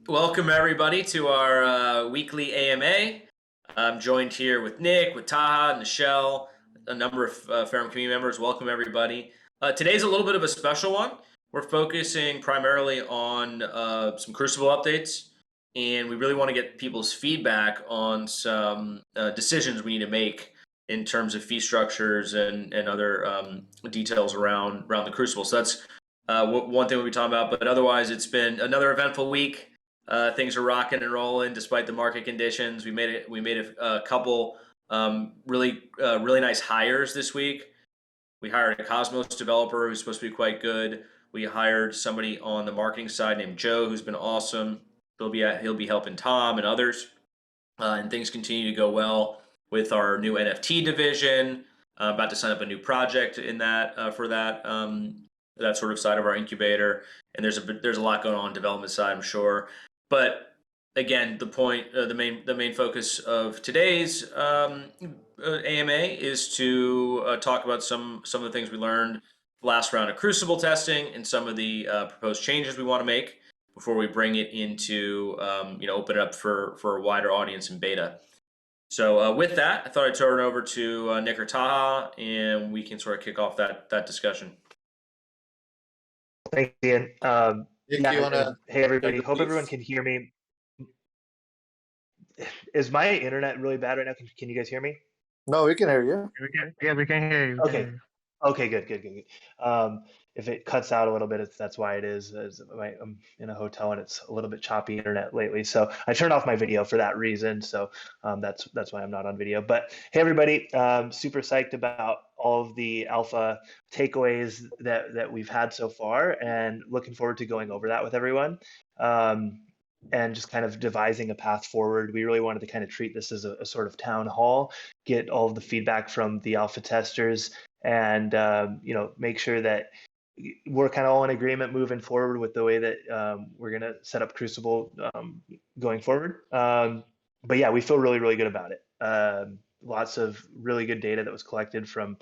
Welcome everybody to our weekly AMA. I'm joined here with Nick, with Taha, Nichelle, a number of Ferrum community members. Welcome everybody. Today's a little bit of a special one. We're focusing primarily on some Crucible updates, and we really want to get people's feedback on some decisions we need to make in terms of fee structures and other details around the Crucible. So that's one thing we'll be talking about. But otherwise, it's been another eventful week. Things are rocking and rolling despite the market conditions. We made a couple really nice hires this week. We hired a Cosmos developer who's supposed to be quite good. We hired somebody on the marketing side named Joe who's been awesome. He'll be helping Tom and others, and things continue to go well with our new NFT division. About to sign up a new project in that for that sort of side of our incubator. And there's a lot going on development side, I'm sure. But again, the main focus of today's AMA is to talk about some of the things we learned last round of Crucible testing and some of the proposed changes we want to make before we bring it into open it up for a wider audience in beta. So with that, I thought I'd turn it over to Nick or Taha, and we can sort of kick off that discussion. Thanks, Ian. Hey everybody. Hope everyone can hear me. Is my internet really bad right now? Can you guys hear me? No, we can hear you. We can hear you. Okay, good. If it cuts out a little bit, that's why it is. I'm in a hotel and it's a little bit choppy internet lately. So I turned off my video for that reason. So that's why I'm not on video. But hey, everybody, super psyched about all of the alpha takeaways that we've had so far, and looking forward to going over that with everyone. And just kind of devising a path forward. We really wanted to kind of treat this as a sort of town hall, get all of the feedback from the alpha testers, and make sure that we're kind of all in agreement moving forward with the way that we're going to set up Crucible going forward. But yeah, we feel really, really good about it. Lots of really good data that was collected from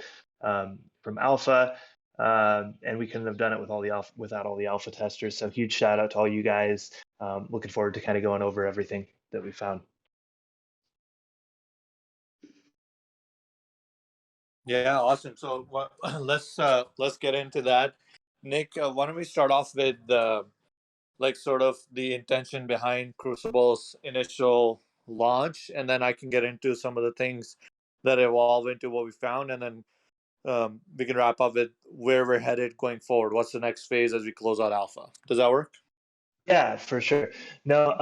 alpha. And we couldn't have done it without all the alpha testers. So huge shout out to all you guys. Looking forward to kind of going over everything that we found. Yeah, awesome. So let's get into that. Nick, why don't we start off with sort of the intention behind Crucible's initial launch, and then I can get into some of the things that evolve into what we found, and then we can wrap up with where we're headed going forward. What's the next phase as we close out alpha? Does that work? Yeah, for sure. No,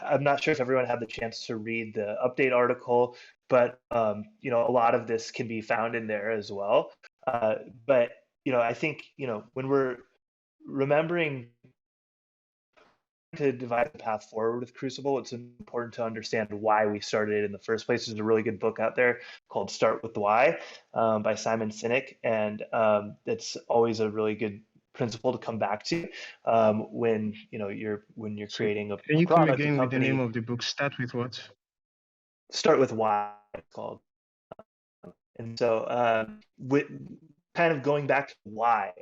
I'm not sure if everyone had the chance to read the update article, but a lot of this can be found in there as well. But I think when we're remembering to devise the path forward with Crucible, it's important to understand why we started it in the first place. There's a really good book out there called Start with the Why by Simon Sinek, and it's always a really good principle to come back to when you're creating a Can you product, come again with the company. name of the book? Start with what? Start with Why, it's called. And so with kind of going back to why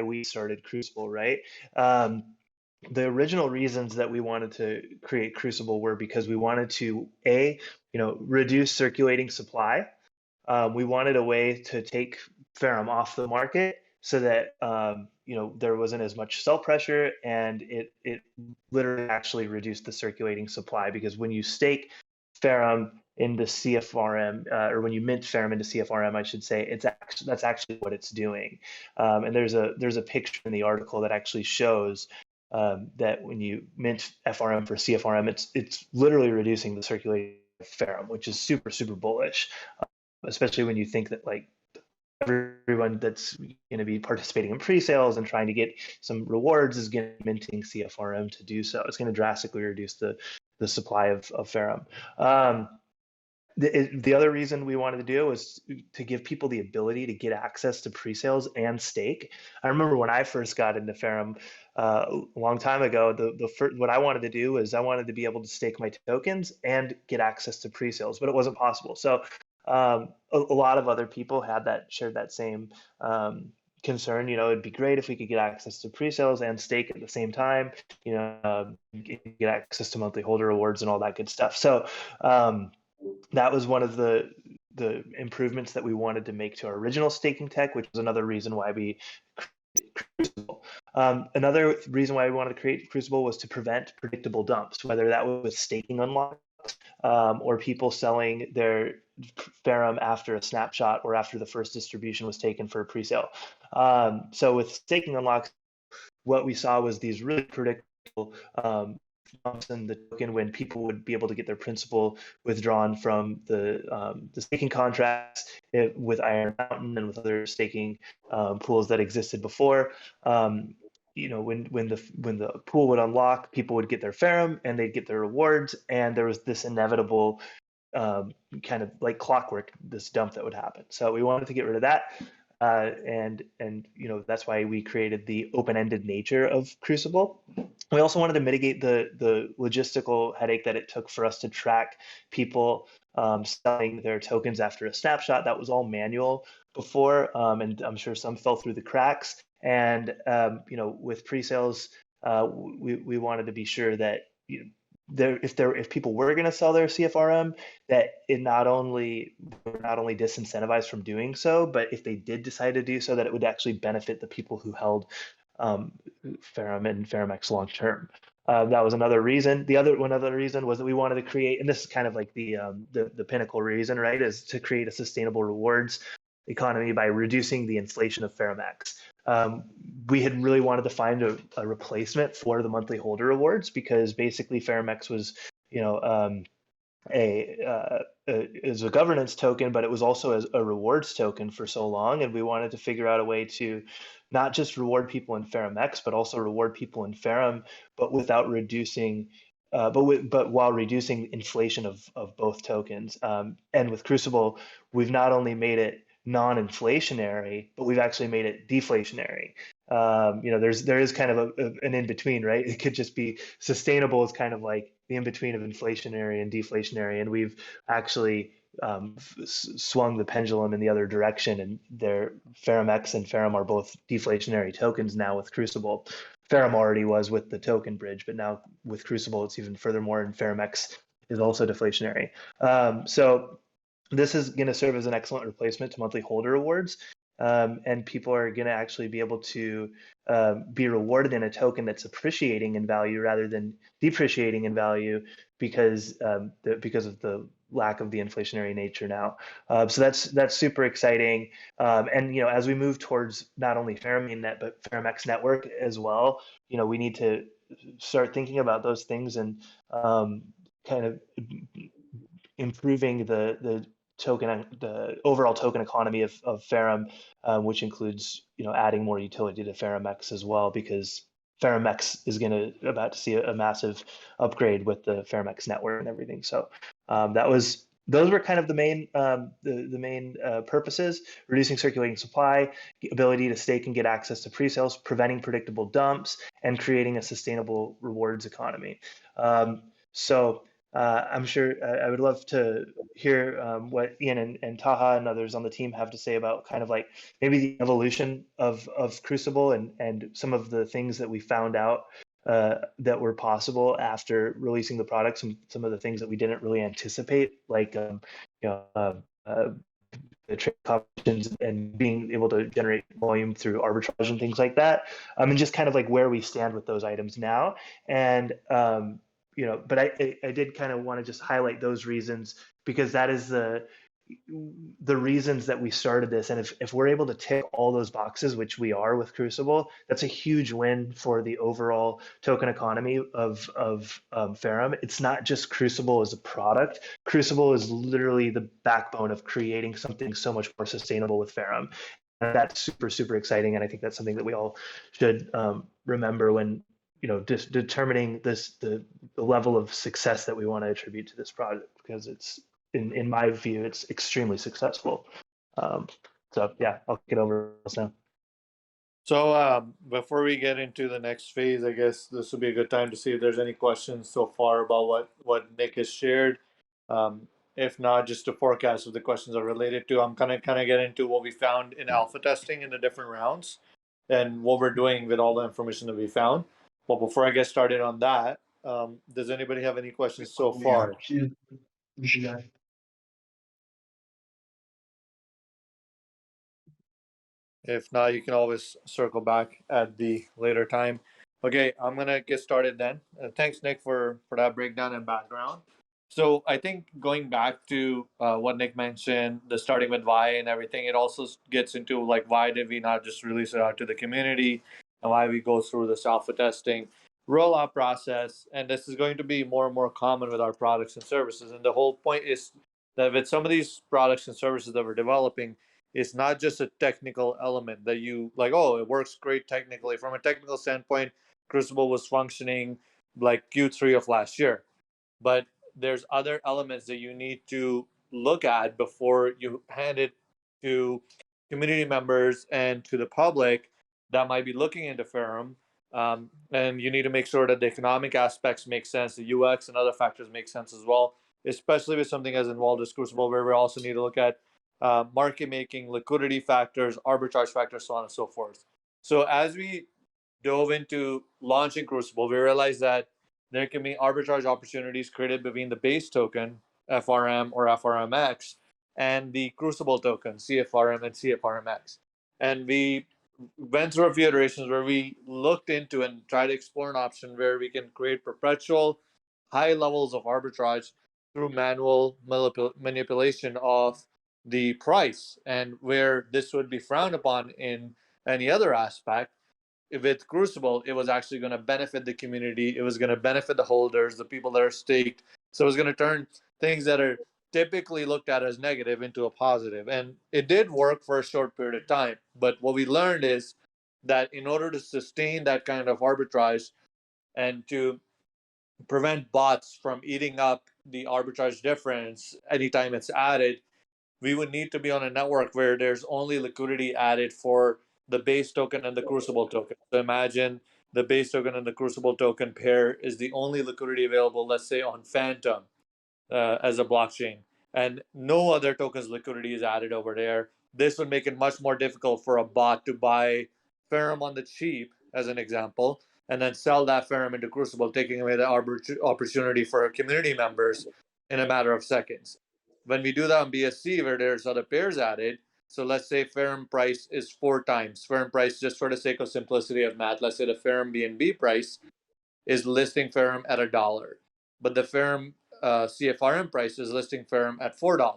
we started Crucible, right? The original reasons that we wanted to create Crucible were because we wanted to reduce circulating supply. We wanted a way to take Ferrum off the market so that there wasn't as much sell pressure, and it literally actually reduced the circulating supply, because when you stake Ferrum into CFRM, or when you mint Ferrum into CFRM, I should say, that's actually what it's doing. And there's a picture in the article that actually shows that when you mint FRM for CFRM, it's literally reducing the circulating Ferrum, which is super, super bullish, especially when you think that everyone that's going to be participating in pre-sales and trying to get some rewards is going to be minting CFRM to do so. It's going to drastically reduce the supply of Ferrum. The other reason we wanted to do it was to give people the ability to get access to pre-sales and stake. I remember when I first got into Ferrum a long time ago, what I wanted to do is I wanted to be able to stake my tokens and get access to pre-sales, but it wasn't possible. So a lot of other people shared that same concern. It'd be great if we could get access to pre-sales and stake at the same time. Get access to monthly holder rewards and all that good stuff. So that was one of the improvements that we wanted to make to our original staking tech, which was another reason why we created Crucible. Another reason why we wanted to create Crucible was to prevent predictable dumps, whether that was with staking unlocks or people selling their Ferrum after a snapshot or after the first distribution was taken for a pre-sale. So with staking unlocks, what we saw was these really predictable bumps in the token when people would be able to get their principal withdrawn from the staking contracts with Iron Mountain and with other staking pools that existed before. When the pool would unlock, people would get their Ferrum and they'd get their rewards, and there was this inevitable kind of like clockwork, this dump that would happen. So we wanted to get rid of that. And that's why we created the open-ended nature of Crucible. We also wanted to mitigate the logistical headache that it took for us to track people selling their tokens after a snapshot. That was all manual before, and I'm sure some fell through the cracks. And with pre-sales, we wanted to be sure that if people were going to sell their CFRM, that it not only disincentivized from doing so, but if they did decide to do so, that it would actually benefit the people who held Ferrum and FerrumX long term. That was another reason. Another reason was that we wanted to create, and this is kind of like the pinnacle reason, right? Is to create a sustainable rewards economy by reducing the inflation of FerrumX. We had really wanted to find a replacement for the monthly holder rewards, because basically FerrumX was, is a governance token, but it was also a rewards token for so long, and we wanted to figure out a way to not just reward people in FerrumX, but also reward people in Ferrum, but without reducing. But while reducing inflation of both tokens. And with Crucible, we've not only made it non-inflationary, but we've actually made it deflationary. There is kind of an in-between, right? It could just be sustainable is kind of like the in-between of inflationary and deflationary, and we've actually swung the pendulum in the other direction, and FerrumX and Ferrum are both deflationary tokens now with Crucible. Ferrum already was with the token bridge, but now with Crucible, it's even furthermore, and FerrumX is also deflationary. So this is going to serve as an excellent replacement to monthly holder rewards, and people are going to actually be able to be rewarded in a token that's appreciating in value rather than depreciating in value because of the lack of the inflationary nature now. So that's super exciting. And as we move towards not only Ferrum mainnet but FerrumX network as well, we need to start thinking about those things and kind of improving the overall token economy of Ferrum, which includes adding more utility to FerrumX as well, because FerrumX is about to see a massive upgrade with the FerrumX network and everything. So those were kind of the main purposes: reducing circulating supply, ability to stake and get access to pre-sales, preventing predictable dumps, and creating a sustainable rewards economy. I'm sure I would love to hear what Ian and Taha and others on the team have to say about kind of like maybe the evolution of Crucible and some of the things that we found out that were possible after releasing the product, some of the things that we didn't really anticipate, like the trade competitions and being able to generate volume through arbitrage and things like that, and just kind of like where we stand with those items now. And but I did kind of want to just highlight those reasons, because that is the reasons that we started this. And if we're able to tick all those boxes, which we are with Crucible, that's a huge win for the overall token economy of Ferrum. It's not just Crucible as a product. Crucible is literally the backbone of creating something so much more sustainable with Ferrum. And that's super, super exciting. And I think that's something that we all should remember when determining the level of success that we want to attribute to this project, because it's in my view, it's extremely successful. So yeah, I'll kick it over now. So before we get into the next phase, I guess this would be a good time to see if there's any questions so far about what Nick has shared. If not, just a forecast of the questions are related to. I'm gonna kind of get into what we found in alpha testing in the different rounds and what we're doing with all the information that we found. But before I get started on that, does anybody have any questions so far? If not, you can always circle back at the later time. Okay, I'm gonna get started then. Thanks, Nick, for that breakdown and background. So I think going back to what Nick mentioned, the starting with why and everything, it also gets into like why did we not just release it out to the community, and why we go through this alpha testing rollout process. And this is going to be more and more common with our products and services. And the whole point is that with some of these products and services that we're developing, it's not just a technical element that you like, oh, it works great technically. From a technical standpoint, Crucible was functioning like Q3 of last year. But there's other elements that you need to look at before you hand it to community members and to the public that might be looking into Ferrum. And you need to make sure that the economic aspects make sense, the UX and other factors make sense as well, especially with something as involved as Crucible, where we also need to look at market making, liquidity factors, arbitrage factors, so on and so forth. So as we dove into launching Crucible, we realized that there can be arbitrage opportunities created between the base token, FRM or FRMX, and the Crucible token, CFRM and CFRMX. And we went through a few iterations where we looked into and tried to explore an option where we can create perpetual high levels of arbitrage through manual manipulation of the price, and where this would be frowned upon in any other aspect. With Crucible, it was actually going to benefit the community. It was going to benefit the holders, the people that are staked. So it was going to turn things that are typically looked at as negative into a positive. And it did work for a short period of time. But what we learned is that in order to sustain that kind of arbitrage and to prevent bots from eating up the arbitrage difference anytime it's added, we would need to be on a network where there's only liquidity added for the base token and the Crucible token. So imagine the base token and the Crucible token pair is the only liquidity available, let's say on Phantom as a blockchain, and no other tokens liquidity is added over there. This would make it much more difficult for a bot to buy Ferrum on the cheap, as an example, and then sell that Ferrum into Crucible, taking away the opportunity for community members in a matter of seconds. When we do that on BSC, where there's other pairs added, so let's say Ferrum price is 4 times. Ferrum price, just for the sake of simplicity of math, let's say the Ferrum BNB price is listing Ferrum at $1, but the Ferrum CFRM price is listing Ferrum at $4.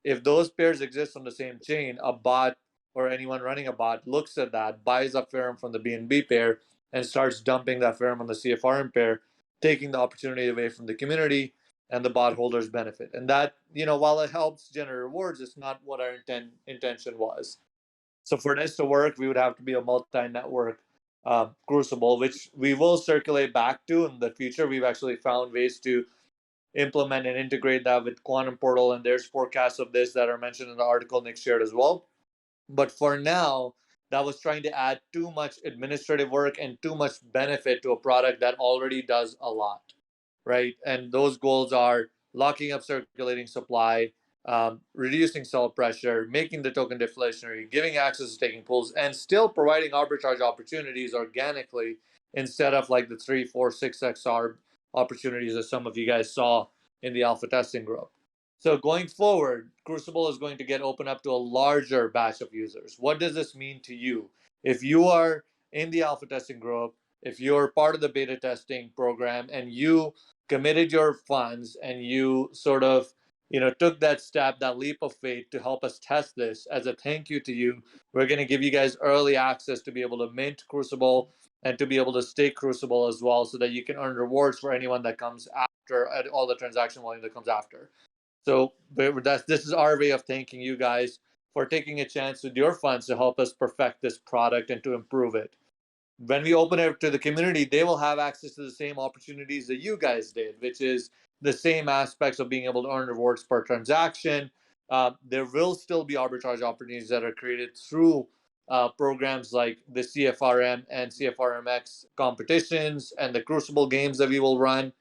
If those pairs exist on the same chain, a bot or anyone running a bot looks at that, buys up Ferrum from the BNB pair, and starts dumping that Ferrum on the CFRM pair, taking the opportunity away from the community, and the bot holders benefit. And that, while it helps generate rewards, it's not what our intention was. So for this to work, we would have to be a multi-network Crucible, which we will circulate back to in the future. We've actually found ways to implement and integrate that with Quantum Portal, and there's forecasts of this that are mentioned in the article Nick shared as well. But for now, that was trying to add too much administrative work and too much benefit to a product that already does a lot, right? And those goals are locking up circulating supply, reducing sell pressure, making the token deflationary, giving access to staking pools, and still providing arbitrage opportunities organically instead of like the 3, 4, 6x opportunities that some of you guys saw in the alpha testing group. So going forward, Crucible is going to get opened up to a larger batch of users. What does this mean to you? If you are in the alpha testing group, if you're part of the beta testing program and you committed your funds and you sort of took that step, that leap of faith to help us test this, as a thank you to you, we're going to give you guys early access to be able to mint Crucible and to be able to stake Crucible as well, so that you can earn rewards for anyone that comes after, at all the transaction volume that comes after. So this is our way of thanking you guys for taking a chance with your funds to help us perfect this product and to improve it. When we open it to the community, they will have access to the same opportunities that you guys did, which is the same aspects of being able to earn rewards per transaction. There will still be arbitrage opportunities that are created through programs like the CFRM and CFRMX competitions and the Crucible games that we will run.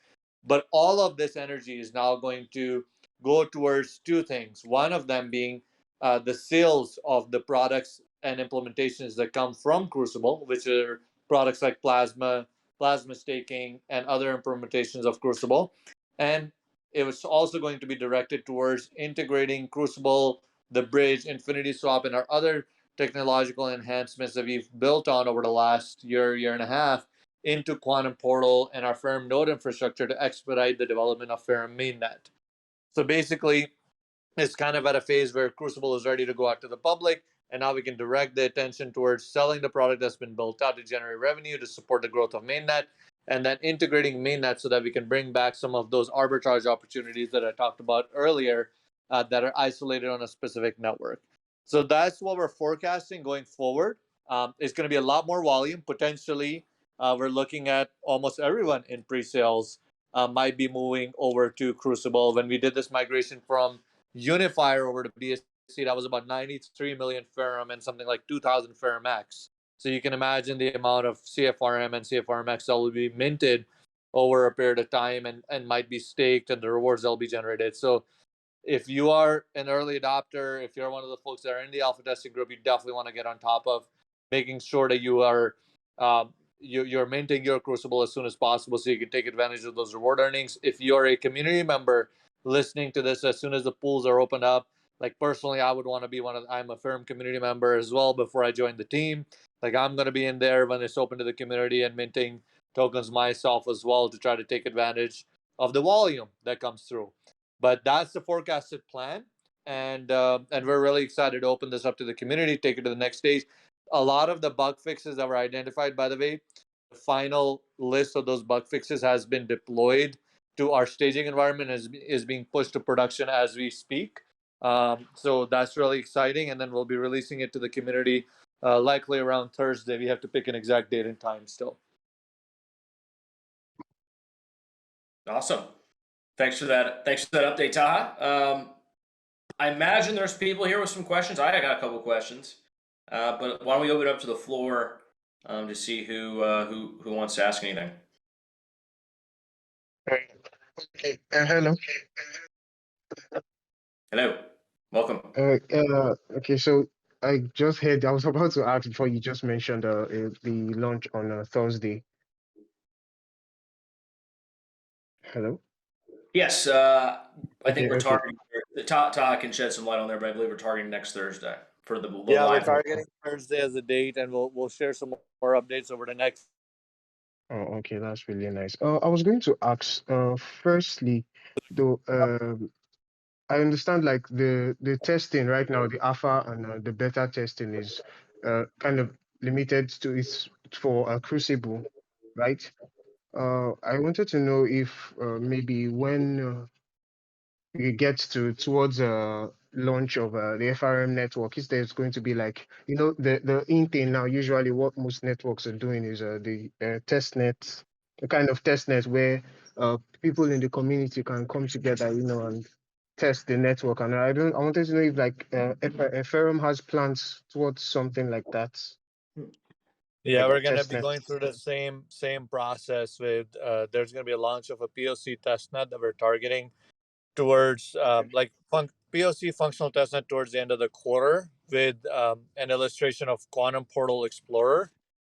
But all of this energy is now going to go towards two things. One of them being the sales of the products and implementations that come from Crucible, which are products like Plasma, Plasma staking, and other implementations of Crucible. And it was also going to be directed towards integrating Crucible, the bridge, Infinity Swap, and our other technological enhancements that we've built on over the last year and a half into Quantum Portal and our Ferrum node infrastructure to expedite the development of Ferrum mainnet. So basically, it's kind of at a phase where Crucible is ready to go out to the public, and now we can direct the attention towards selling the product that's been built out to generate revenue to support the growth of mainnet, and then integrating mainnet so that we can bring back some of those arbitrage opportunities that I talked about earlier that are isolated on a specific network. So that's what we're forecasting going forward. It's going to be a lot more volume. Potentially, we're looking at almost everyone in pre-sales might be moving over to Crucible. When we did this migration from Unifier over to BSC, that was about 93 million Ferrum and something like 2,000 Ferrum X. So you can imagine the amount of CFRM and CFRMX that will be minted over a period of time and might be staked, and the rewards that will be generated. So if you are an early adopter, if you're one of the folks that are in the alpha testing group, you definitely want to get on top of making sure that you are you're minting your Crucible as soon as possible so you can take advantage of those reward earnings. If you're a community member listening to this, as soon as the pools are opened up, like personally, I would want to be I'm a Ferrum community member as well before I join the team. Like I'm going to be in there when it's open to the community and minting tokens myself as well to try to take advantage of the volume that comes through. But that's the forecasted plan, and we're really excited to open this up to the community, take it to the next stage. A lot of the bug fixes that were identified, by the way, the final list of those bug fixes has been deployed to our staging environment, is being pushed to production as we speak. So that's really exciting, and then we'll be releasing it to the community likely around Thursday. We have to pick an exact date and time still. Awesome. Thanks for that update, Taha. I imagine there's people here with some questions. I got a couple questions, but why don't we open it up to the floor to see who wants to ask anything? Okay. Hello. Hello. Welcome. Okay. So I just heard. I was about to ask before you just mentioned the launch on Thursday. Hello. Yes. I think we're Okay. targeting. Taha can shed some light on there, but I believe we're targeting next Thursday for the Yeah, we're live. targeting Thursday as a date, and we'll share some more updates over the next. Oh, okay. That's really nice. I was going to ask. Firstly, though, I understand like the testing right now, the alpha and the beta testing is kind of limited to it's for a Crucible, right? I wanted to know if maybe when we get towards launch of the FRM network, is there's going to be like the in thing now. Usually, what most networks are doing is the test net, the kind of test net where people in the community can come together, and test the network. And I wanted to know if like Ferrum has plans towards something like that. Yeah, Like we're going to be testnet. going through the same process with there's going to be a launch of a POC testnet that we're targeting towards POC functional testnet towards the end of the quarter with an illustration of Quantum Portal Explorer.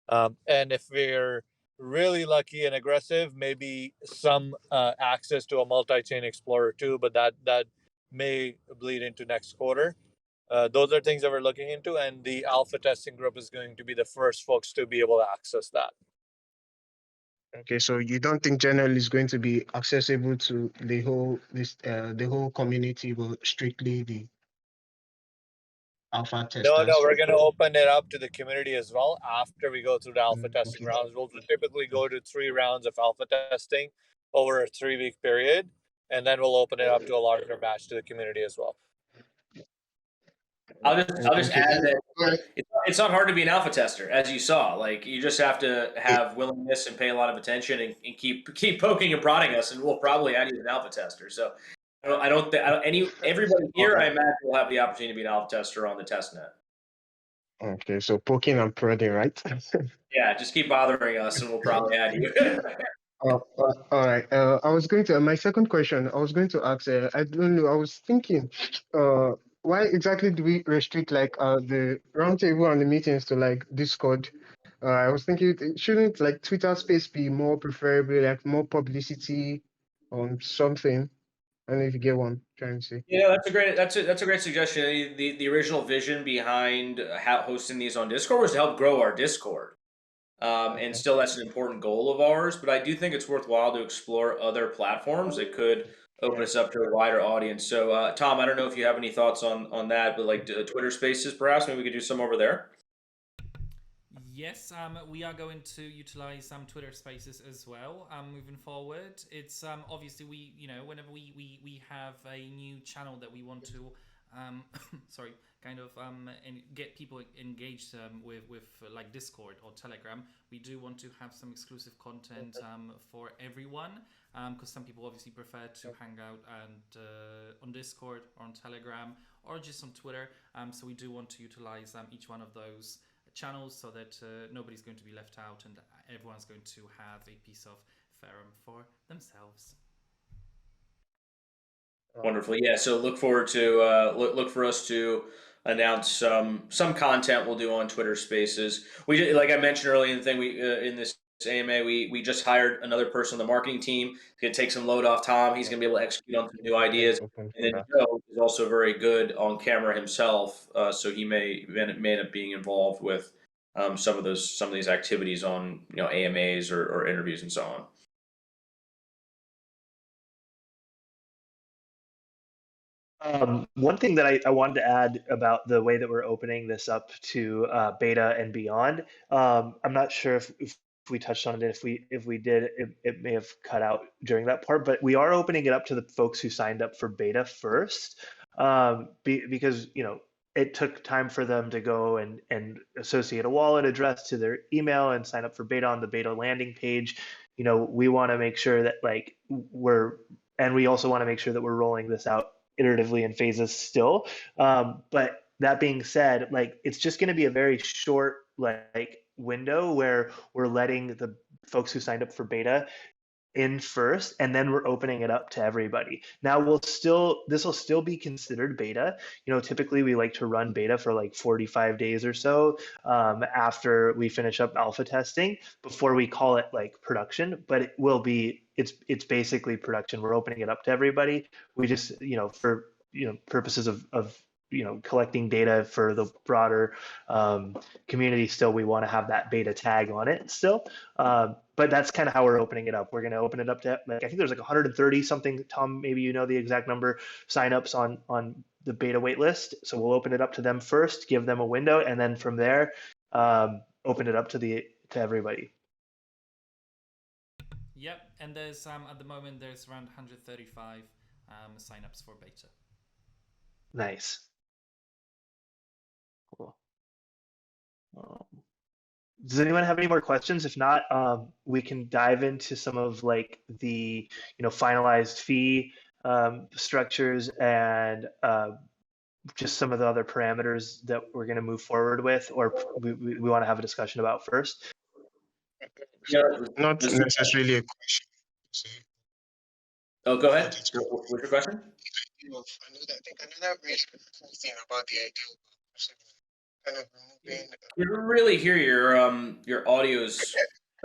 And if we're really lucky and aggressive, maybe some access to a multi-chain Explorer too, but that may bleed into next quarter. Those are things that we're looking into, and the alpha testing group is going to be the first folks to be able to access that. Okay, so you don't think generally is going to be accessible to the whole community, but strictly the alpha No, testers? we're going to open it up to the community as well after we go through the alpha testing Okay. rounds. We'll typically go to 3 rounds of alpha testing over a 3-week period, and then we'll open it up to a larger batch to the community as well. I'll just Okay. add that it's not hard to be an alpha tester, as you saw. Like you just have to have willingness and pay a lot of attention and keep poking and prodding us, and we'll probably add you as an alpha tester. So I don't think everybody here, I imagine, will have the opportunity to be an alpha tester on the testnet. Okay, so poking and prodding, right? Yeah, just keep bothering us, and we'll probably add you. All right. I was going to my second question. I was going to ask. I don't know. I was thinking, uh, why exactly do we restrict like the roundtable and the meetings to like Discord? I was thinking, shouldn't like Twitter Space be more preferable, like more publicity on something? I don't know if you get what I'm trying to say. Yeah, that's a great suggestion. The original vision behind hosting these on Discord was to help grow our Discord. And Okay. still, that's an important goal of ours. But I do think it's worthwhile to explore other platforms that could open Yeah. us up to a wider audience. So, Tom, I don't know if you have any thoughts on that, but like Twitter Spaces, perhaps maybe we could do some over there. Yes, we are going to utilize some Twitter Spaces as well. Moving forward, it's obviously whenever we have a new channel that we want to, sorry, kind of and get people engaged with like Discord or Telegram, we do want to have some exclusive content for everyone. Because some people obviously prefer to hang out and on Discord or on Telegram or just on Twitter. So we do want to utilize each one of those channels so that nobody's going to be left out and everyone's going to have a piece of Ferrum for themselves. Wonderful. Yeah. So look forward to look for us to announce some content we'll do on Twitter Spaces. We did, like I mentioned earlier in the thing, we in this AMA we just hired another person on the marketing team. He's gonna take some load off Tom. He's gonna be able to execute on some new ideas. Open And for then that. Joe is also very good on camera himself, so he may end up being involved with some of these activities on AMAs or interviews and so on. One thing that I wanted to add about the way that we're opening this up to beta and beyond, I'm not sure if we touched on it. If we did, it may have cut out during that part. But we are opening it up to the folks who signed up for beta first, because it took time for them to go and associate a wallet address to their email and sign up for beta on the beta landing page. We want to make sure that we also want to make sure that we're rolling this out iteratively in phases still. But that being said, like it's just going to be a very short window where we're letting the folks who signed up for beta in first, and then we're opening it up to everybody. Now this will still be considered beta. Typically we like to run beta for like 45 days or so after we finish up alpha testing before we call it like production, but it's basically production. We're opening it up to everybody. We just, for purposes of collecting data for the broader community, still we want to have that beta tag on it still. But that's kind of how we're opening it up. We're going to open it up to, like, I think there's like 130 something, Tom, maybe the exact number, signups on the beta wait list. So we'll open it up to them first, give them a window, and then from there, open it up to everybody. Yep, and there's at the moment there's around 135 signups for beta. Nice. Cool. Does anyone have any more questions? If not, we can dive into some of like the finalized fee structures and just some of the other parameters that we're going to move forward with, or we want to have a discussion about first. Yeah, Not necessarily a question. Oh, go ahead. What's your question? I know that. I think another really cool thing about the idea of kind of removing. You can really hear your audio's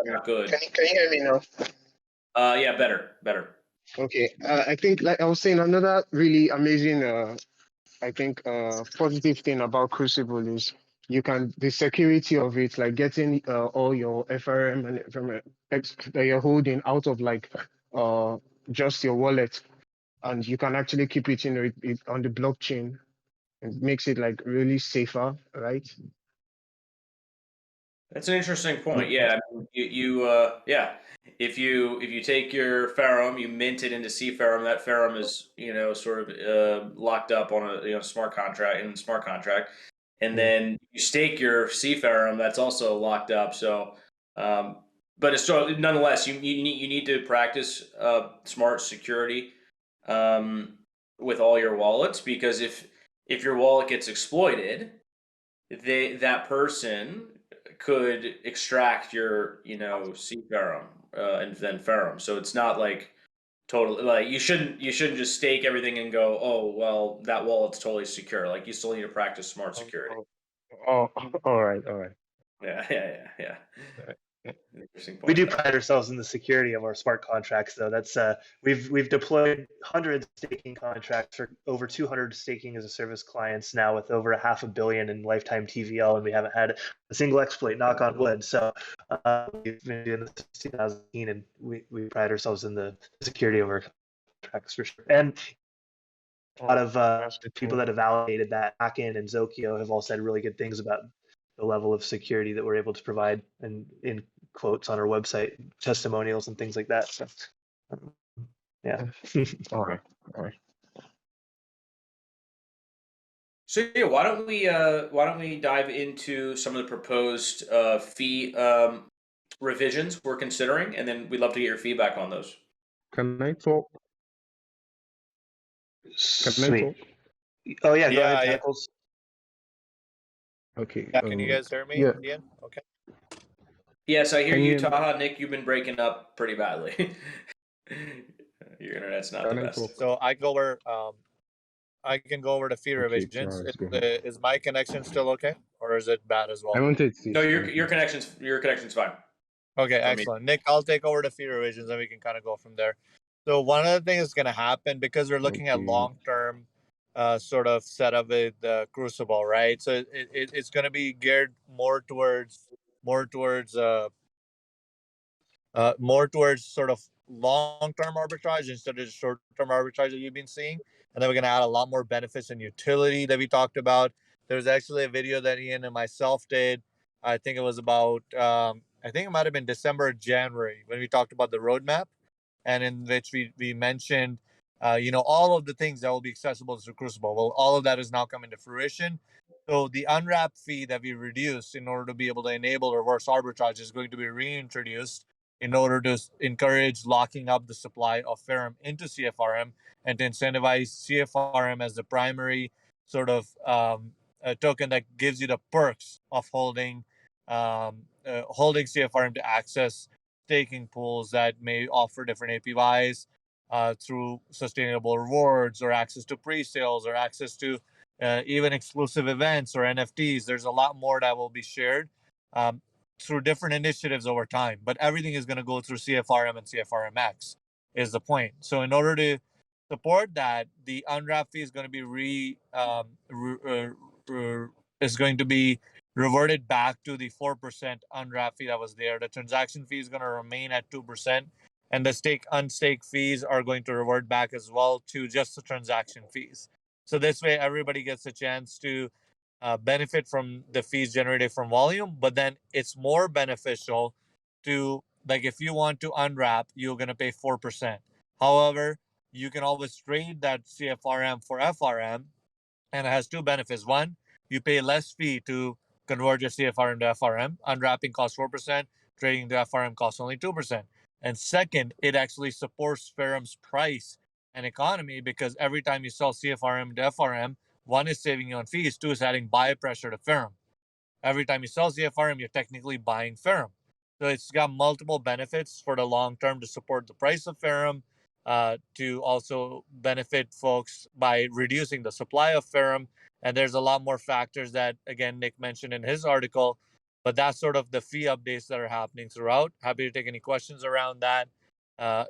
not good. Can you hear me now? Yeah, better. Okay. I think, like I was saying, another really amazing, I think, positive thing about Crucible is the security of it, like getting all your FRM and from that you're holding out of like just your wallet, and you can actually keep it it on the blockchain. It makes it like really safer, right? That's an interesting point. Yeah, I mean, yeah. If you take your Ferrum, you mint it into C Ferrum. That Ferrum is sort of locked up on a smart contract, and then you stake your C Ferrum. That's also locked up. So, but it's still nonetheless you need to practice smart security with all your wallets, because if your wallet gets exploited, that person could extract your, C Ferrum and then Ferrum. So it's not like totally like you shouldn't just stake everything and go, oh well, that wallet's totally secure. Like you still need to practice smart security. Oh, all right, all right. Yeah. All right. Interesting We point do though. pride ourselves in the security of our smart contracts, though. That's we've deployed hundreds of staking contracts for over 200 staking as a service clients now, with over $500 million in lifetime TVL, and we haven't had a single exploit. Knock on wood. So we've been doing this since 2018, and we pride ourselves in the security of our contracts for sure. And a lot of That's the people thing. that have validated that, Akin and Zokio, have all said really good things about the level of security that we're able to provide, and in quotes on our website, testimonials and things like that. So, yeah. All right, all right. So yeah, why don't we dive into some of the proposed fee revisions we're considering, and then we'd love to get your feedback on those. Can I talk? Can I Sweet. talk? Oh yeah, go ahead, Yeah. Tackles. Okay. Yeah. Can you guys hear me? Yeah. Ian? Okay. Yes, I hear Can you you, hear me? Taha. Nick, you've been breaking up pretty badly. Your internet's not the Can I best. talk? So I can go over the fee Okay, revisions. let's go ahead. Is my connection still okay, or is it bad as I well? wanted to No, say your something. connection's fine Okay, for me. excellent. Nick, I'll take over the fee revisions and we can kind of go from there. So one of the things that's going to happen, because we're looking at Okay. long-term sort of setup with Crucible, right? So it's going to be geared more towards sort of long-term arbitrage instead of short-term arbitrage that you've been seeing. And then we're going to add a lot more benefits and utility that we talked about. There's actually a video that Ian and myself did. I think it was about, I think it might have been December or January, when we talked about the roadmap, and in which we mentioned, all of the things that will be accessible through Crucible. Well, all of that is now coming to fruition. So the unwrap fee that we reduced in order to be able to enable reverse arbitrage is going to be reintroduced in order to encourage locking up the supply of Ferrum into CFRM and to incentivize CFRM as the primary sort of token that gives you the perks of holding CFRM to access staking pools that may offer different APYs through sustainable rewards, or access to pre-sales, or access to even exclusive events or NFTs. There's a lot more that will be shared through different initiatives over time, but everything is going to go through CFRM and CFRMX is the point. So in order to support that, the unwrap fee is going to be is going to be reverted back to the 4% unwrap fee that was there. The transaction fee is going to remain at 2%, and the unstake fees are going to revert back as well to just the transaction fees. So this way, everybody gets a chance to benefit from the fees generated from volume, but then it's more beneficial to, like, if you want to unwrap, you're going to pay 4%. However, you can always trade that CFRM for FRM, and it has two benefits. One, you pay less fee to convert your CFRM to FRM. Unwrapping costs 4%, trading to FRM costs only 2%. And second, it actually supports Ferrum's price and economy, because every time you sell CFRM to FRM, one is saving you on fees, two is adding buy pressure to Ferrum. Every time you sell CFRM, you're technically buying Ferrum. So it's got multiple benefits for the long term to support the price of Ferrum, to also benefit folks by reducing the supply of Ferrum. And there's a lot more factors that, again, Nick mentioned in his article, but that's sort of the fee updates that are happening throughout. Happy to take any questions around that,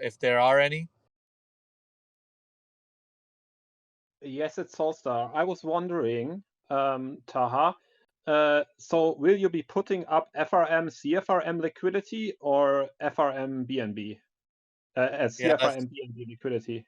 if there are any. Yes, it's Solstar. I was wondering, Taha, so will you be putting up FRM, CFRM liquidity or FRM BNB? Yeah, CFRM BNB liquidity.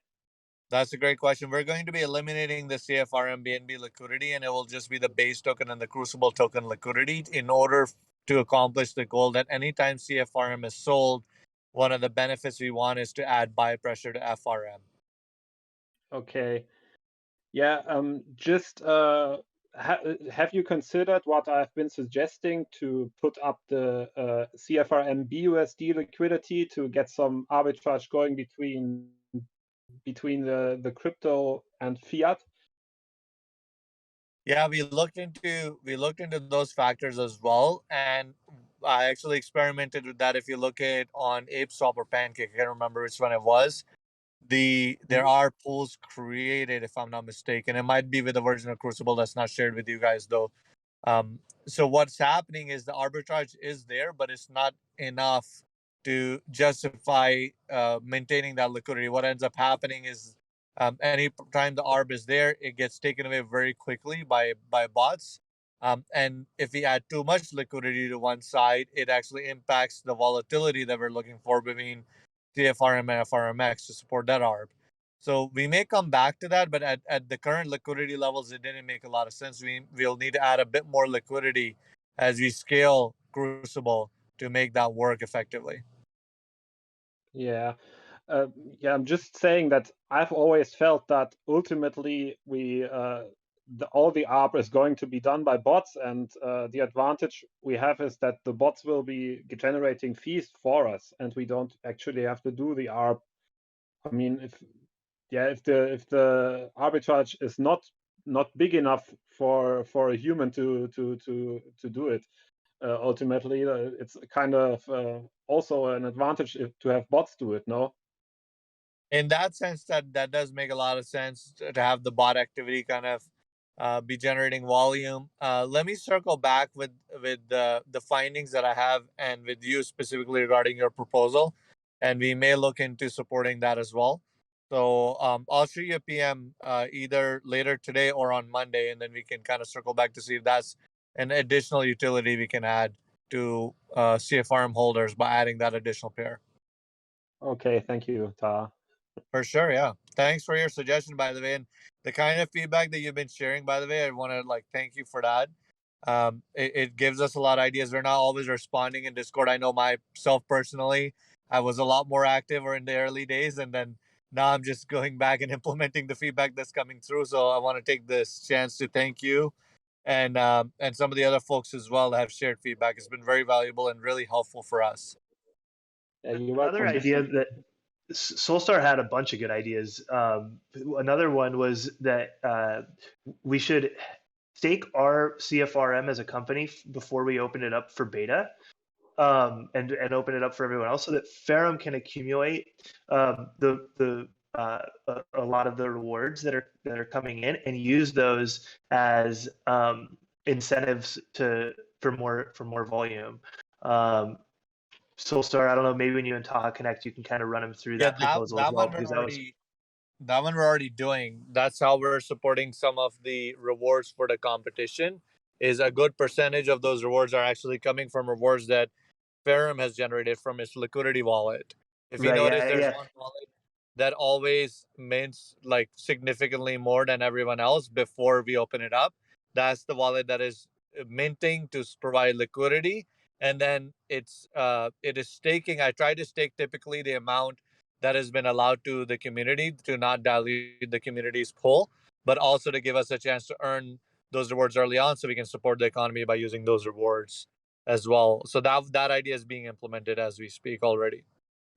that's a great question. We're going to be eliminating the CFRM BNB liquidity, and it will just be the base token and the Crucible token liquidity in order to accomplish the goal that anytime CFRM is sold, one of the benefits we want is to add buy pressure to FRM. Okay. Yeah, just have you considered what I've been suggesting, to put up the CFRM BUSD liquidity to get some arbitrage going between the crypto and fiat? Yeah, we looked into those factors as well, and I actually experimented with that. If you look at on ApeSwap or Pancake, I can't remember which one it was. There are pools created, if I'm not mistaken. It might be with a version of Crucible that's not shared with you guys though. So what's happening is the arbitrage is there, but it's not enough to justify maintaining that liquidity. What ends up happening is any time the arb is there, it gets taken away very quickly by bots. And if we add too much liquidity to one side, it actually impacts the volatility that we're looking for between CFRM and FRMX to support that arb. So we may come back to that, but at the current liquidity levels, it didn't make a lot of sense. We'll need to add a bit more liquidity as we scale Crucible to make that work effectively. Yeah. Yeah, I'm just saying that I've always felt that ultimately all the ARB is going to be done by bots, and the advantage we have is that the bots will be generating fees for us, and we don't actually have to do the ARB. I mean, if the arbitrage is not big enough for a human to do it, ultimately it's kind of also an advantage to have bots do it. No. In that sense, that does make a lot of sense to have the bot activity kind of be generating volume. Let me circle back with the findings that I have and with you specifically regarding your proposal, and we may look into supporting that as well. So I'll shoot you a PM either later today or on Monday, and then we can kind of circle back to see if that's an additional utility we can add to CFRM holders by adding that additional pair. Okay, thank you, Taha. For sure, yeah. Thanks for your suggestion, by the way, and the kind of feedback that you've been sharing. By the way, I want to thank you for that. It gives us a lot of ideas. We're not always responding in Discord. I know myself personally, I was a lot more active or in the early days, and then now I'm just going back and implementing the feedback that's coming through. So I want to take this chance to thank you and some of the other folks as well that have shared feedback. It's been very valuable and really helpful for us. Yeah, you're Another welcome. idea that Solstar had a bunch of good ideas. Another one was that we should stake our CFRM as a company before we open it up for beta, and open it up for everyone else, so that Ferrum can accumulate a lot of the rewards that are coming in and use those as incentives for more volume. Soulstar, I don't know, maybe when you and Taha connect, you can kind of run them through Yeah, that proposal as well, because that one we're already doing. That's how we're supporting some of the rewards for the competition. Is a good percentage of those rewards are actually coming from rewards that Ferrum has generated from its liquidity wallet. If you right, notice, there's yeah. one wallet that always mints significantly more than everyone else before we open it up. That's the wallet that is minting to provide liquidity, and then it is staking. I try to stake typically the amount that has been allowed to the community to not dilute the community's pool, but also to give us a chance to earn those rewards early on so we can support the economy by using those rewards as well. So that idea is being implemented as we speak already.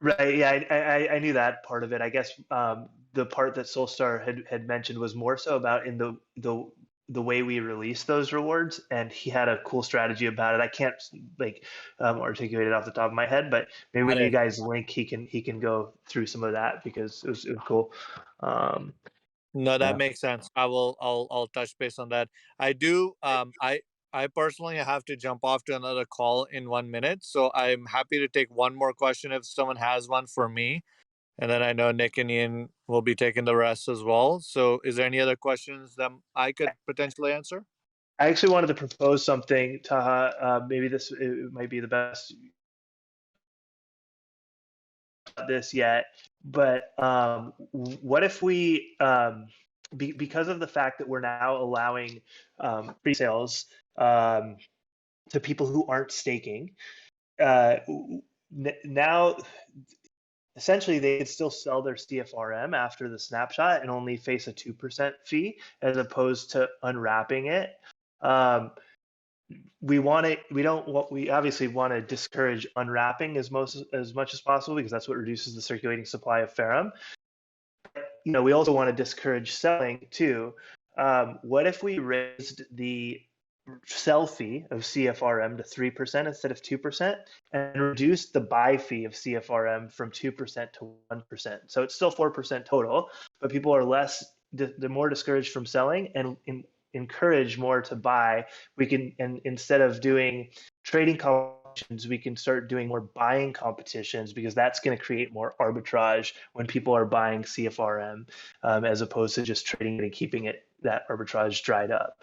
Right, yeah, I knew that part of it. I guess the part that Soulstar had mentioned was more so about in the way we release those rewards, and he had a cool strategy about it. I can't articulate it off the top of my head, but maybe when you guys link, he can go through some of that, because it was cool. No, that makes sense. I'll touch base on that. I do. I personally have to jump off to another call in 1 minute, so I'm happy to take one more question if someone has one for me, and then I know Nick and Ian will be taking the rest as well. So, is there any other questions that I could potentially answer? I actually wanted to propose something, Taha. Maybe it might be the best this yet, but what if we, because of the fact that we're now allowing pre-sales to people who aren't staking, now essentially they could still sell their CFRM after the snapshot and only face a 2% fee, as opposed to unwrapping it. We obviously want to discourage unwrapping as much as possible, because that's what reduces the circulating supply of Ferrum. We also want to discourage selling too. what if we raised the sell fee of CFRM to 3% instead of 2% and reduced the buy fee of CFRM from 2% to 1%? So it's still 4% total, but people are they're more discouraged from selling and encourage more to buy. We can, and instead of doing trading competitions, we can start doing more buying competitions, because that's going to create more arbitrage when people are buying CFRM, as opposed to just trading it and keeping it, that arbitrage dried up.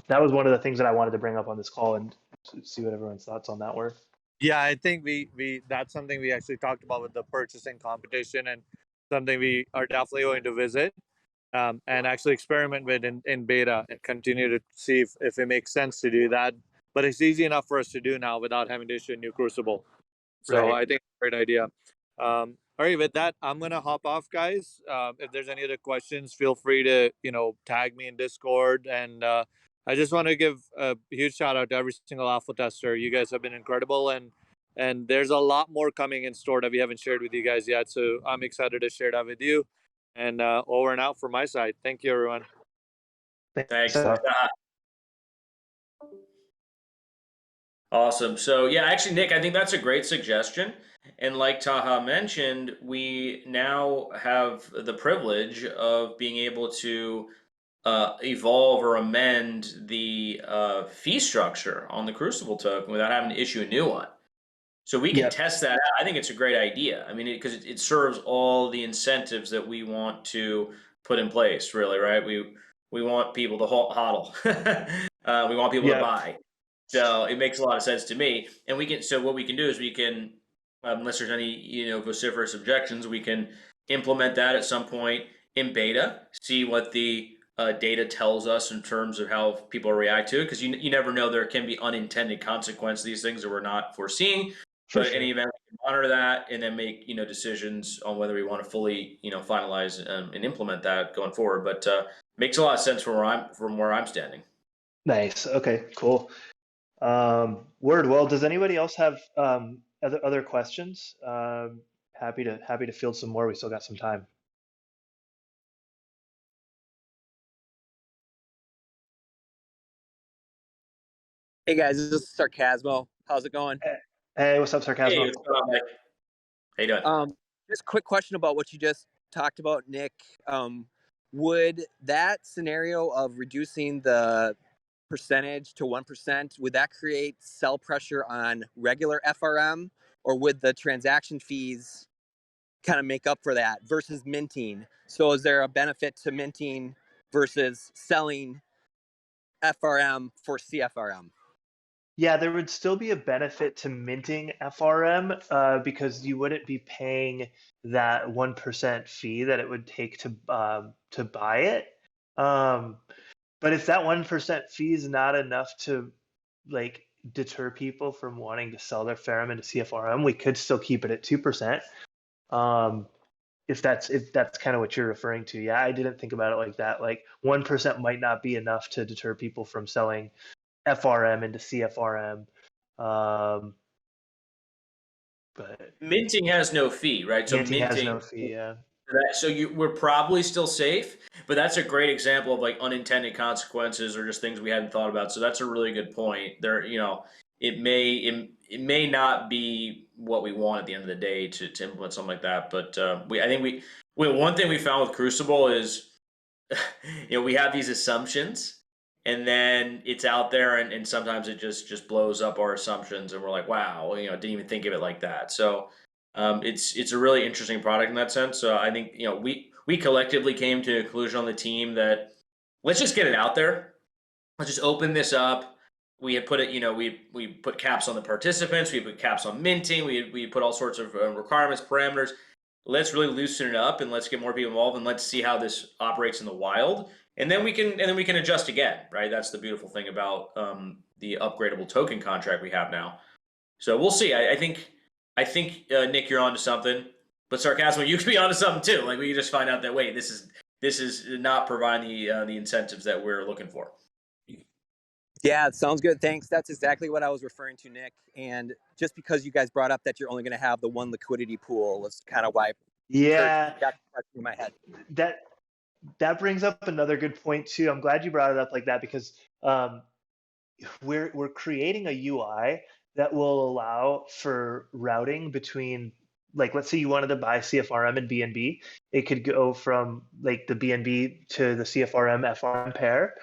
That was one of the things that I wanted to bring up on this call and see what everyone's thoughts on that were. Yeah, I think we that's something we actually talked about with the purchasing competition, and something we are definitely going to visit and actually experiment with in beta and continue to see if it makes sense to do that. But it's easy enough for us to do now without having to issue a new Crucible. So Right. I think it's a great idea. All right, with that, I'm gonna hop off, guys. If there's any other questions, feel free to tag me in Discord. And I just want to give a huge shout out to every single alpha tester. You guys have been incredible, and there's a lot more coming in store that we haven't shared with you guys yet. So I'm excited to share that with you. And over and out from my side. Thank you, everyone. Thanks. Awesome. So yeah, actually, Nick, I think that's a great suggestion. And like Taha mentioned, we now have the privilege of being able to evolve or amend the fee structure on the Crucible token without having to issue a new one. So we can test that out. I think it's a great idea. I mean, because it serves all the incentives that we want to put in place, really, right? We want people to hodl. We want people to buy. So it makes a lot of sense to me. And we can, so what we can do is we can, unless there's any, vociferous objections, we can implement that at some point in beta, see what the data tells us in terms of how people react to it. Because you never know, there can be unintended consequences, these things that we're not foreseeing. But in any event, we can monitor that and then make, decisions on whether we want to fully, finalize and implement that going forward. But makes a lot of sense from where I'm standing. Nice. Okay, cool. Word. Well, does anybody else have other questions? Happy to field some more. We still got some time. Hey guys, this is Sarcasmo. How's it going? Hey, what's up, Sarcasmo? Hey, what's going on, Mike? How you doing? Just a quick question about what you just talked about, Nick. Would that scenario of reducing the percentage to 1%, would that create sell pressure on regular FRM, or would the transaction fees kind of make up for that versus minting? So is there a benefit to minting versus selling FRM for CFRM? Yeah, there would still be a benefit to minting FRM because you wouldn't be paying that 1% fee that it would take to buy it. But if that 1% fee is not enough to deter people from wanting to sell their Ferrum into CFRM, we could still keep it at 2%. If that's kind of what you're referring to. Yeah, I didn't think about it like that. 1% might not be enough to deter people from selling FRM into CFRM. But minting has no fee, right? So minting has no fee, yeah. So we're probably still safe, but that's a great example of unintended consequences or just things we hadn't thought about. So that's a really good point. There, it may not be what we want at the end of the day to implement something like that. But I think one thing we found with Crucible is, we have these assumptions, and then it's out there, and sometimes it just blows up our assumptions, and we're like, wow, didn't even think of it like that. So it's a really interesting product in that sense. So I think we collectively came to a conclusion on the team that let's just get it out there. Let's just open this up. We had put it, we put caps on the participants. We put caps on minting. We put all sorts of requirements, parameters. Let's really loosen it up, and let's get more people involved, and let's see how this operates in the wild. And then we can adjust again, right? That's the beautiful thing about the upgradable token contract we have now. So we'll see. I think Nick, you're onto something, but Sarcasmo, you could be onto something too. We just find out that wait, this is not providing the incentives that we're looking for. Yeah, it sounds good. Thanks. That's exactly what I was referring to, Nick. And just because you guys brought up that you're only going to have the one liquidity pool, that's kind of why. Yeah, got the question in my head. that brings up another good point too. I'm glad you brought it up like that, because we're creating a UI that will allow for routing between, like, let's say you wanted to buy CFRM and BNB, it could go from like the BNB to the CFRM FRM pair.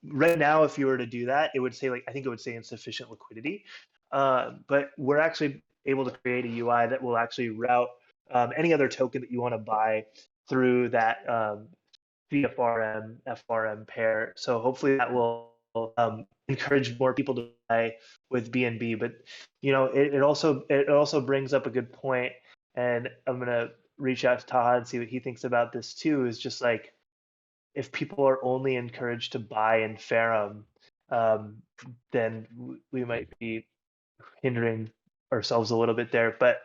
Right now, if you were to do that, it would say, like, I think it would say insufficient liquidity. But we're actually able to create a UI that will actually route any other token that you want to buy through that CFRM FRM pair. So hopefully that will encourage more people to buy with BNB. But it also brings up a good point, and I'm gonna reach out to Taha and see what he thinks about this too. Is just like, if people are only encouraged to buy in Ferrum, then we might be hindering ourselves a little bit there. But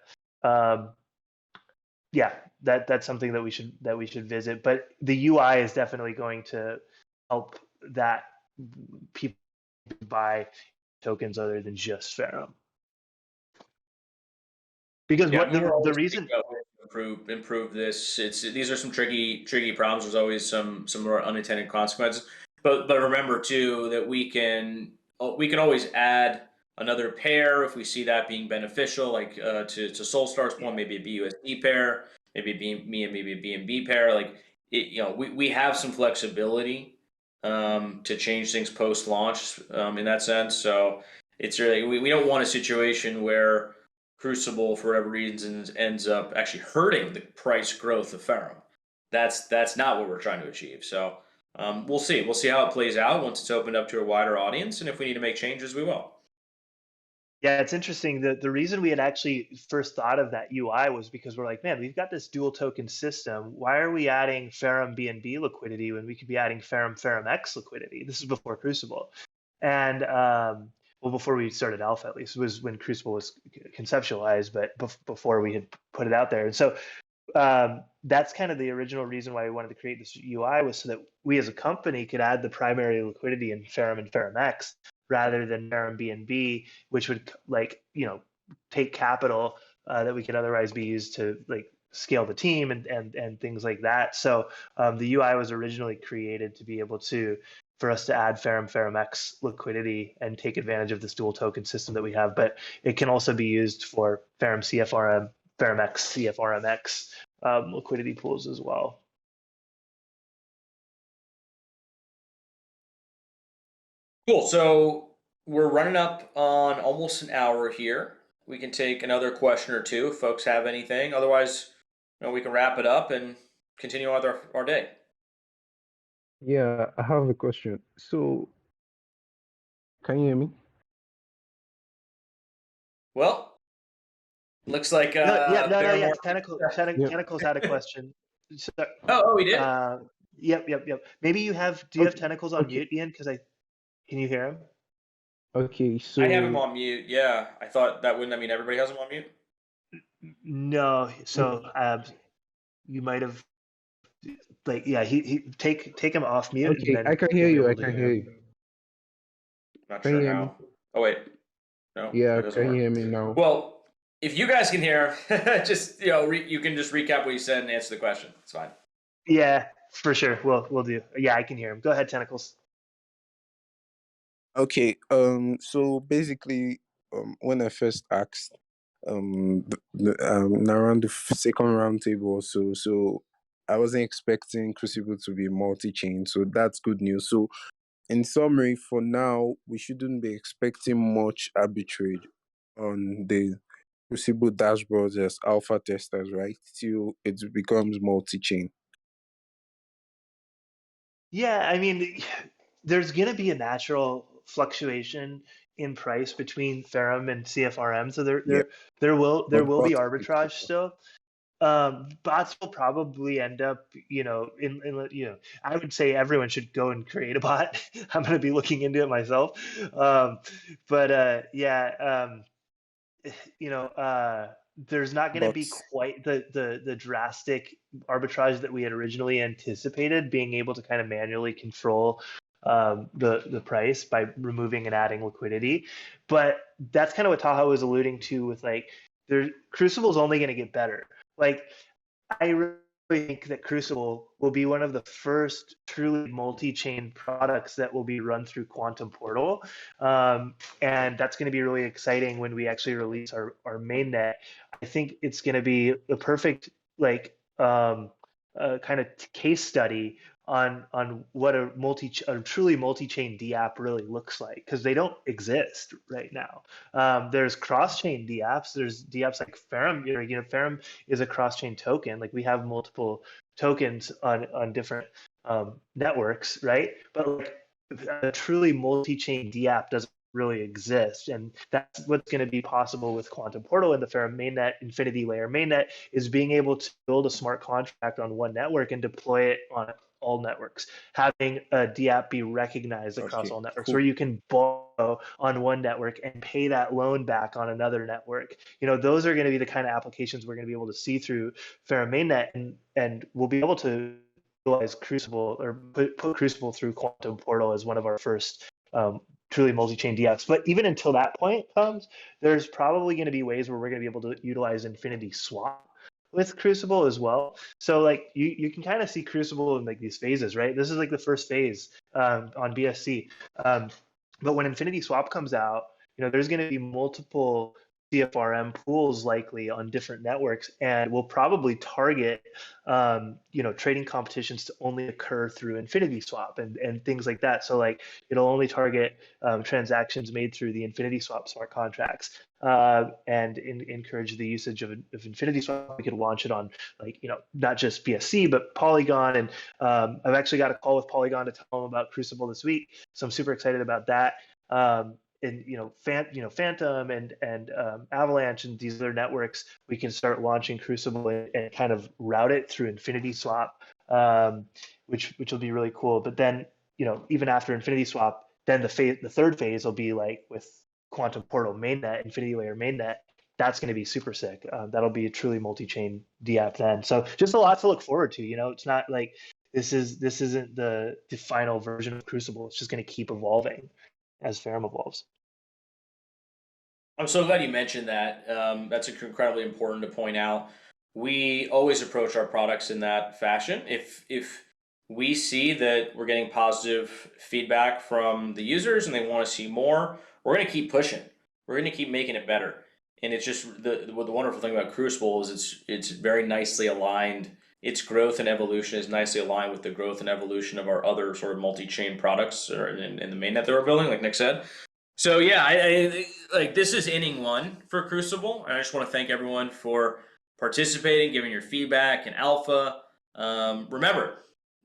yeah, that's something that we should visit. But the UI is definitely going to help that people buy tokens other than just Ferrum. Because Yeah, what the reason improve this. These are some tricky problems. There's always some more unintended consequences. But remember too that we can always add another pair if we see that being beneficial, like to Solstar's point, maybe a BUSD pair, maybe maybe a BNB pair. Like we have some flexibility to change things post launch in that sense. So it's really we don't want a situation where Crucible, for whatever reasons, ends up actually hurting the price growth of Ferrum. That's not what we're trying to achieve. So we'll see. We'll see how it plays out once it's opened up to a wider audience, and if we need to make changes, we will. Yeah, it's interesting. The reason we had actually first thought of that UI was because we're like, man, we've got this dual token system. Why are we adding Ferrum BNB liquidity when we could be adding Ferrum X liquidity? This is before Crucible. And well, before we started alpha, at least, was when Crucible was conceptualized, but before we had put it out there. And so that's kind of the original reason why we wanted to create this UI, was so that we as a company could add the primary liquidity in Ferrum and Ferrum X rather than Ferrum BNB, which would take capital that we could otherwise be used to like scale the team and things like that. So the UI was originally created to be able for us to add Ferrum X liquidity and take advantage of this dual token system that we have. But it can also be used for Ferrum CFRM, Ferrum X, CFRM X liquidity pools as well. Cool. So we're running up on almost an hour here. We can take another question or two if folks have anything. Otherwise, we can wrap it up and continue on with our day. Yeah, I have a question. So, can you hear me? Well, looks like Tentacles had a question. So, oh, we did. Yep. Maybe you have. Do you have Tentacles on mute, Ian? Can you hear him? Okay, so I have him on mute. Yeah, I thought that wouldn't mean everybody has him on mute. No, so you might have, like, yeah. He take him off mute. Okay, and then I can hear you'll be you. able I to can hear hear him. you. Not Can you sure hear me? how. Oh wait, no. Yeah, that doesn't can work. you hear me now? Well, if you guys can hear him, just you can just recap what you said and answer the question. It's fine. Yeah, for sure. We'll do. Yeah, I can hear him. Go ahead, Tentacles. Okay, so basically, when I first asked, around the second roundtable or so I wasn't expecting Crucible to be multi-chain, so that's good news. So, in summary, for now, we shouldn't be expecting much arbitrage on the Crucible dashboards as alpha testers, right? Till it becomes multi-chain. Yeah, I mean, there's going to be a natural fluctuation in price between Ferrum and CFRM, so Yeah. there will But be arbitrage still. Bots will probably end up, I would say everyone should go and create a bot. I'm going to be looking into it myself. There's not going to be quite the drastic arbitrage that we had originally anticipated, being able to kind of manually control the price by removing and adding liquidity. But that's kind of what Taha was alluding to with, like, Crucible's only going to get better. Like, I think that Crucible will be one of the first truly multi-chain products that will be run through Quantum Portal. And that's going to be really exciting when we actually release our mainnet. I think it's going to be the perfect kind of case study on what a truly multi-chain dApp really looks like, because they don't exist right now. There's cross-chain dApps. There's dApps like Ferrum. Ferrum is a cross-chain token. Like we have multiple tokens on different networks, right? But like a truly multi-chain dApp doesn't really exist, and that's what's going to be possible with Quantum Portal and the Ferrum mainnet, Infinity Layer mainnet, is being able to build a smart contract on one network and deploy it on all networks, having a dApp be recognized across all networks, where you can borrow on one network and pay that loan back on another network. Those are going to be the kind of applications we're going to be able to see through Ferrum mainnet, and we'll be able to utilize Crucible, or put Crucible through Quantum Portal as one of our first truly multi-chain dApps. But even until that point comes, there's probably going to be ways where we're going to be able to utilize Infinity Swap with Crucible as well. So like you can kind of see Crucible in like these phases, right? This is like the first phase on BSC. But when Infinity Swap comes out, there's going to be multiple CFRM pools likely on different networks, and we'll probably target trading competitions to only occur through Infinity Swap and things like that. So like it'll only target transactions made through the Infinity Swap smart contracts, and encourage the usage of Infinity Swap. We could launch it on not just BSC but Polygon, and I've actually got a call with Polygon to tell them about Crucible this week, so I'm super excited about that. And Phantom and Avalanche and these other networks, we can start launching Crucible and kind of route it through Infinity Swap, which will be really cool. But then even after Infinity Swap, then the third phase will be like with Quantum Portal mainnet, Infinity Layer mainnet. That's going to be super sick. That'll be a truly multi-chain dApp then. So just a lot to look forward to. It's not like this isn't the final version of Crucible. It's just going to keep evolving as Ferrum evolves. I'm so glad you mentioned that. That's incredibly important to point out. We always approach our products in that fashion. If we see that we're getting positive feedback from the users and they want to see more, we're going to keep pushing. We're going to keep making it better. And it's just the wonderful thing about Crucible is it's very nicely aligned. Its growth and evolution is nicely aligned with the growth and evolution of our other sort of multi-chain products in the mainnet that we're building, like Nick said. So yeah, I like this is inning one for Crucible, and I just want to thank everyone for participating, giving your feedback and alpha. Remember,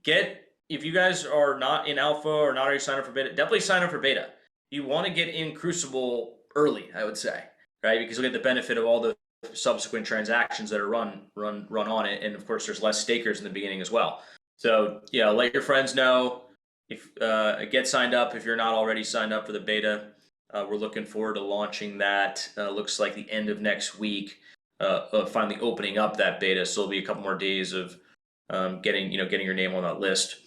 if you guys are not in alpha or not already signed up for beta, definitely sign up for beta. You want to get in Crucible early, I would say, right? Because you'll get the benefit of all the subsequent transactions that are run on it, and of course, there's less stakers in the beginning as well. So yeah, let your friends know. If get signed up if you're not already signed up for the beta. We're looking forward to launching that. Looks like the end of next week. Finally opening up that beta, so there'll be a couple more days of getting your name on that list.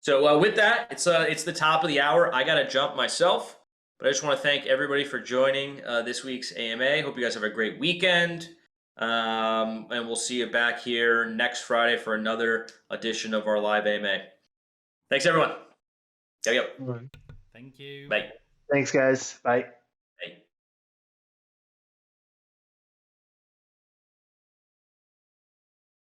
So with that, it's the top of the hour. I gotta jump myself, but I just want to thank everybody for joining this week's AMA. Hope you guys have a great weekend, and we'll see you back here next Friday for another edition of our live AMA. Thanks everyone. Gotta go. Thank you. Bye. Thanks, guys. Bye.